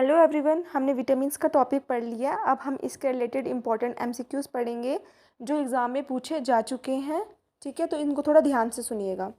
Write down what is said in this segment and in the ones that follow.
Hello everyone, हमने vitamins का topic पढ़ लिया। अब हम इसके रिलेटेड इंपॉर्टेंट एमसीक्यूज़ पढ़ेंगे जो एग्ज़ाम में पूछे जा चुके हैं। ठीक है, तो इनको थोड़ा ध्यान से सुनिएगा।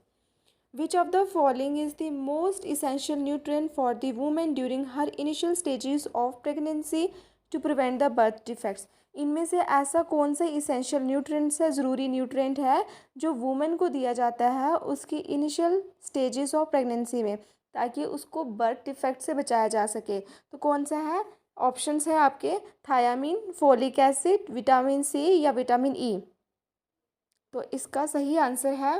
Which of the following is the most essential nutrient for the women during her initial stages of pregnancy to prevent the birth defects. इनमें से ऐसा कौन सा इसेंशियल न्यूट्रिएंट्स है, ज़रूरी न्यूट्रिएंट है जो वुमेन को दिया जाता है उसकी इनिशियल स्टेजेस ऑफ प्रेगनेंसी में, ताकि उसको बर्थ डिफेक्ट से बचाया जा सके। तो कौन सा है? ऑप्शंस है आपके thiamine, folic acid, vitamin C या विटामिन ई। तो इसका सही आंसर है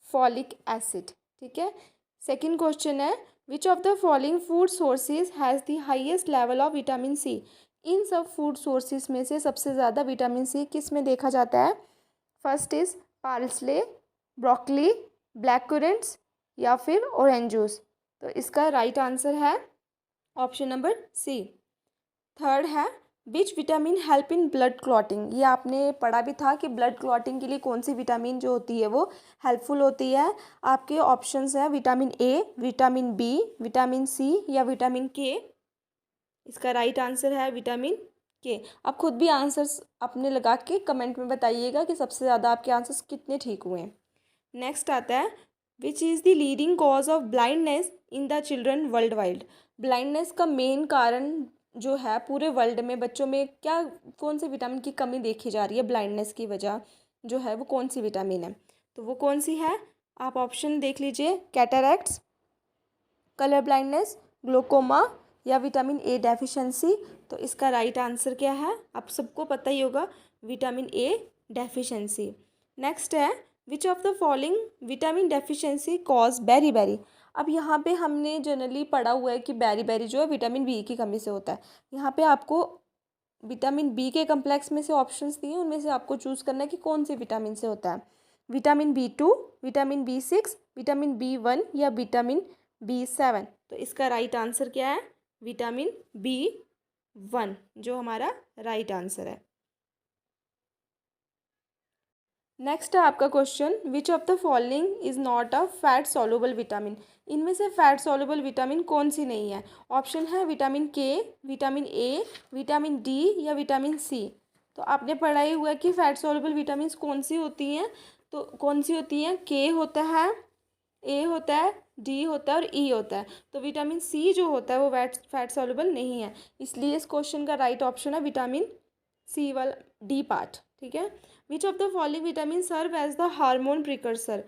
फॉलिक एसिड। ठीक है। सेकंड क्वेश्चन है which of the following food sources has the highest level of vitamin C. इन सब फूड सोर्सेज में से सबसे ज़्यादा विटामिन सी किस में देखा जाता है? First is parsley, broccoli, black currents या फिर ऑरेंज जूस। तो इसका राइट आंसर है ऑप्शन नंबर सी। थर्ड है which vitamin help in blood clotting. ये आपने पढ़ा भी था कि ब्लड क्लॉटिंग के लिए कौन सी विटामिन जो होती है वो हेल्पफुल होती है। आपके ऑप्शंस हैं vitamin A, vitamin B, vitamin C या विटामिन के। इसका राइट आंसर है विटामिन के। आप खुद भी आंसर्स अपने लगा के कमेंट में बताइएगा कि सबसे ज़्यादा आपके आंसर्स कितने ठीक हुए हैं। नेक्स्ट आता है which is the leading cause of blindness in the children world wide. Blindness का मेन कारण जो है पूरे वर्ल्ड में बच्चों में क्या, कौन से विटामिन की कमी देखी जा रही है? ब्लाइंडनेस की वजह जो है वो कौन सी विटामिन है? तो वो कौन सी है? आप ऑप्शन देख लीजिए, कैटरैक्ट्स, कलर ब्लाइंडनेस, ग्लोकोमा या विटामिन ए डेफिशिएंसी। तो इसका राइट आंसर क्या है? आप सबको पता ही होगा, विटामिन ए डेफिशिएंसी। नेक्स्ट है which of the following vitamin deficiency cause beriberi. अब यहाँ पे हमने जनरली पढ़ा हुआ है कि बेरी बेरी जो है विटामिन बी की कमी से होता है। यहाँ पे आपको विटामिन बी के कम्प्लेक्स में से ऑप्शंस दिए, उनमें से आपको चूज़ करना है कि कौन से विटामिन से होता है। Vitamin B 2, vitamin B 6, vitamin B 1 या विटामिन बी 7। तो इसका राइट आंसर क्या है? विटामिन बी 1 जो हमारा राइट आंसर है। नेक्स्ट है आपका question which of the following is not a fat soluble vitamin. इनमें से फैट सॉल्युबल विटामिन कौन सी नहीं है? ऑप्शन है विटामिन के, विटामिन ए, विटामिन डी या विटामिन सी। तो आपने पढ़ा ही हुआ है कि फैट सॉल्युबल विटामिन कौन सी होती हैं। तो कौन सी होती हैं? के होता है, ए होता है, डी होता है और ई होता है। तो विटामिन सी जो होता है वो फैट सॉल्युबल नहीं है, इसलिए इस क्वेश्चन का राइट ऑप्शन है विटामिन सी वाला डी पार्ट। ठीक है। Which of the following vitamin serve as the hormone precursor.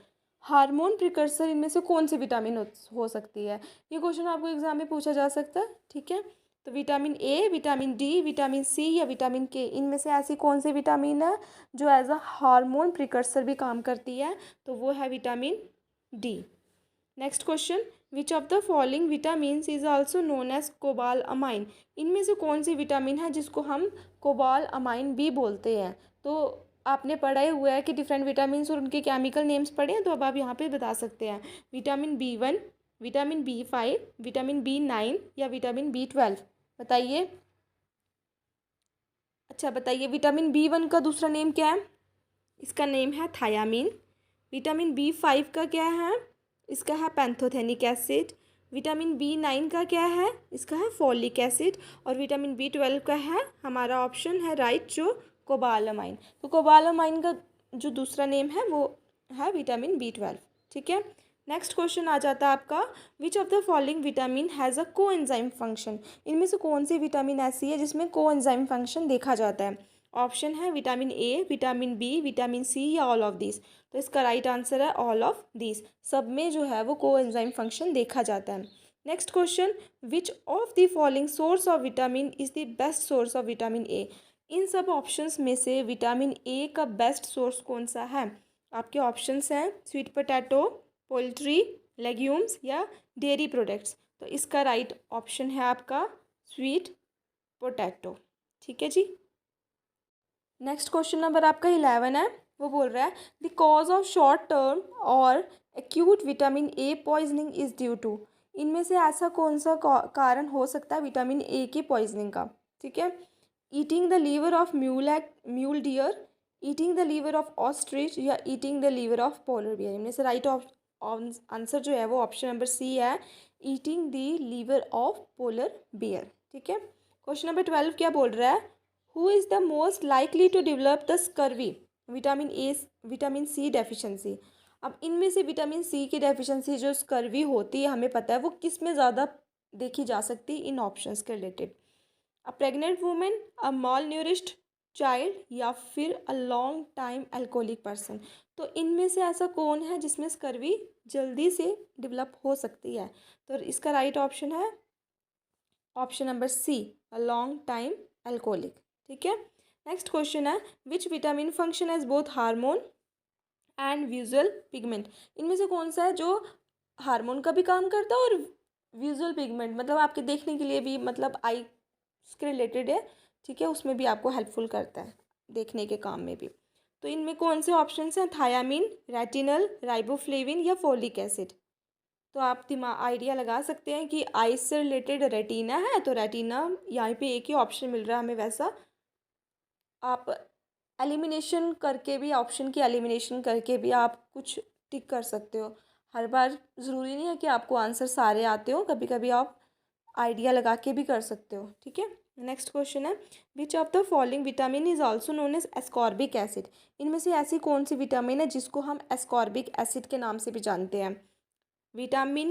Hormone precursor इनमें से कौन सी विटामिन हो सकती है? ये क्वेश्चन आपको एग्जाम में पूछा जा सकता है। ठीक है। तो vitamin A, vitamin D, vitamin C या विटामिन के, इनमें से ऐसी कौन सी विटामिन है जो एज अ हार्मोन प्रिकर्सर भी काम करती है? तो वो है vitamin D. Next question which of the following vitamins is also known as cobalamin. इनमें से कौन सी विटामिन है जिसको हम कोबाल अमाइन भी बोलते हैं? तो आपने पढ़ा ही हुआ है कि डिफरेंट विटामिन्स और उनके केमिकल नेम्स पढ़े हैं, तो अब आप यहाँ पे बता सकते हैं vitamin B 1, vitamin B 5, vitamin B 9 या विटामिन बी 12। बताइए। अच्छा बताइए, विटामिन बी 1 का दूसरा नेम क्या है? इसका नेम है थायामीन। विटामिन बी 5 का क्या है? इसका है पैंथोथेनिक एसिड। विटामिन बी 9 का क्या है? इसका है फॉलिक एसिड। और विटामिन बी 12 का है, हमारा ऑप्शन है राइट, जो कोबालामाइन। तो कोबालामाइन का जो दूसरा नेम है वो है विटामिन बी 12। ठीक है। नेक्स्ट क्वेश्चन आ जाता है आपका विच of the following vitamin has a coenzyme function. इनमें से कौन सी विटामिन ऐसी है जिसमें कोएंजाइम फंक्शन देखा जाता है? ऑप्शन है vitamin A, vitamin B, vitamin C या ऑल ऑफ दिस। तो इसका राइट आंसर है ऑल ऑफ दिस। सब में जो है वो कोएंजाइम फंक्शन देखा जाता है। Next question which of the following source of vitamin is the best source of vitamin A. इन सब ऑप्शंस में से विटामिन ए का बेस्ट सोर्स कौन सा है? आपके ऑप्शंस हैं स्वीट पोटैटो, पोल्ट्री, लेग्यूम्स या डेयरी प्रोडक्ट्स। तो इसका राइट ऑप्शन है आपका स्वीट पोटैटो। ठीक है जी। नेक्स्ट क्वेश्चन नंबर आपका 11 है। वो बोल रहा है the cause of short term और acute vitamin A poisoning is due to. इनमें से ऐसा कौन सा कारण हो सकता है विटामिन ए की पॉइजनिंग का? ठीक है। Eating the liver of mule deer, eating the liver of ostrich या eating the liver of polar bear. इनमें से राइट आंसर जो है वो ऑप्शन नंबर सी है, eating the liver of polar bear. ठीक है। क्वेश्चन नंबर 12 क्या बोल रहा है, who is the most likely to develop the scurvy, vitamin C deficiency. अब इनमें से विटामिन सी की डेफिशिएंसी जो स्कर्वी होती है हमें पता है वो किस में ज़्यादा देखी जा सकती है इन ऑप्शंस के related, a pregnant women, a malnourished child, या फिर a long time alcoholic person. तो इनमें से ऐसा कौन है जिसमें स्कर्वी जल्दी से डेवलप हो सकती है, तो इसका राइट ऑप्शन है option number C, a long time alcoholic. ठीक है। नेक्स्ट क्वेश्चन है, which vitamin function as both hormone and visual pigment. इनमें से कौन सा है जो हार्मोन का भी काम करता है और विजुअल पिगमेंट मतलब आपके देखने के लिए भी, मतलब आई के रिलेटेड है, ठीक है, उसमें भी आपको हेल्पफुल करता है देखने के काम में भी। तो इनमें कौन से ऑप्शन हैं, थायामीन, रेटिनल, राइबोफ्लेविन या फोलिक एसिड। तो आप दिमाग आइडिया लगा सकते हैं कि आइस से रिलेटेड रेटिना है, तो रेटिना यहाँ पे एक ही ऑप्शन मिल रहा है हमें वैसा। आप एलिमिनेशन करके भी, ऑप्शन की एलिमिनेशन करके भी आप कुछ टिक कर सकते हो। हर बार ज़रूरी नहीं है कि आपको आंसर सारे आते हो, कभी कभी आप आइडिया लगा के भी कर सकते हो। ठीक है। नेक्स्ट क्वेश्चन है, which of the following vitamin is also known as ascorbic acid. इनमें से ऐसी कौन सी विटामिन है जिसको हम एस्कॉर्बिक एसिड के नाम से भी जानते हैं। Vitamin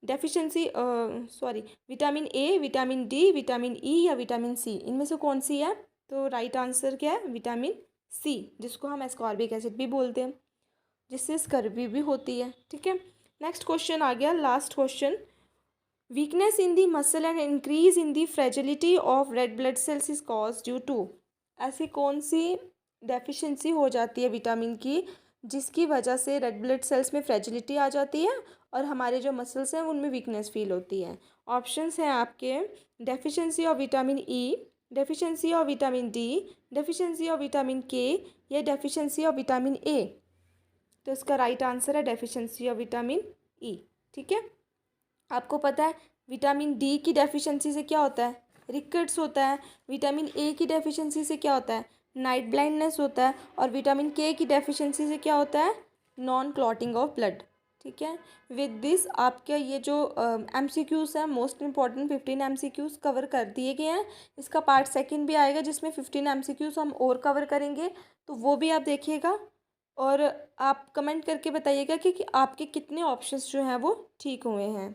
deficiency sorry vitamin A, vitamin D, vitamin E या विटामिन सी, इनमें से कौन सी है। तो राइट आंसर क्या है, विटामिन सी, जिसको हम एस्कॉर्बिक एसिड भी बोलते हैं, जिससे स्कर्वी भी होती है। ठीक है। नेक्स्ट क्वेश्चन आ गया, last question, weakness in the muscle and increase in the fragility of red blood cells is cause due to. ऐसी कौन सी डेफिशिएंसी हो जाती है विटामिन की जिसकी वजह से रेड ब्लड सेल्स में फ्रेजिलिटी आ जाती है और हमारे जो मसल्स हैं उनमें वीकनेस फील होती है। ऑप्शंस हैं आपके, deficiency of vitamin E, deficiency of vitamin D, deficiency of vitamin के या डेफिशिएंसी ऑफ विटामिन ए। तो इसका राइट आंसर है डेफिशिएंसी ऑफ विटामिन ई। ठीक है। आपको पता है विटामिन डी की डेफिशिएंसी से क्या होता है, रिकेट्स होता है। विटामिन ए की डेफिशिएंसी से क्या होता है, नाइट ब्लाइंडनेस होता है। और विटामिन के की डेफिशिएंसी से क्या होता है, नॉन क्लॉटिंग ऑफ ब्लड। ठीक है। विद दिस आपके ये जो एमसीक्यूज़ हैं, मोस्ट इंपॉर्टेंट 15 एमसीक्यूज़ कवर कर दिए गए हैं। इसका पार्ट सेकंड भी आएगा जिसमें 15 एमसीक्यूज़ हम और कवर करेंगे, तो वो भी आप देखिएगा। और आप कमेंट करके बताइएगा कि आपके कितने ऑप्शंस जो हैं वो ठीक हुए हैं।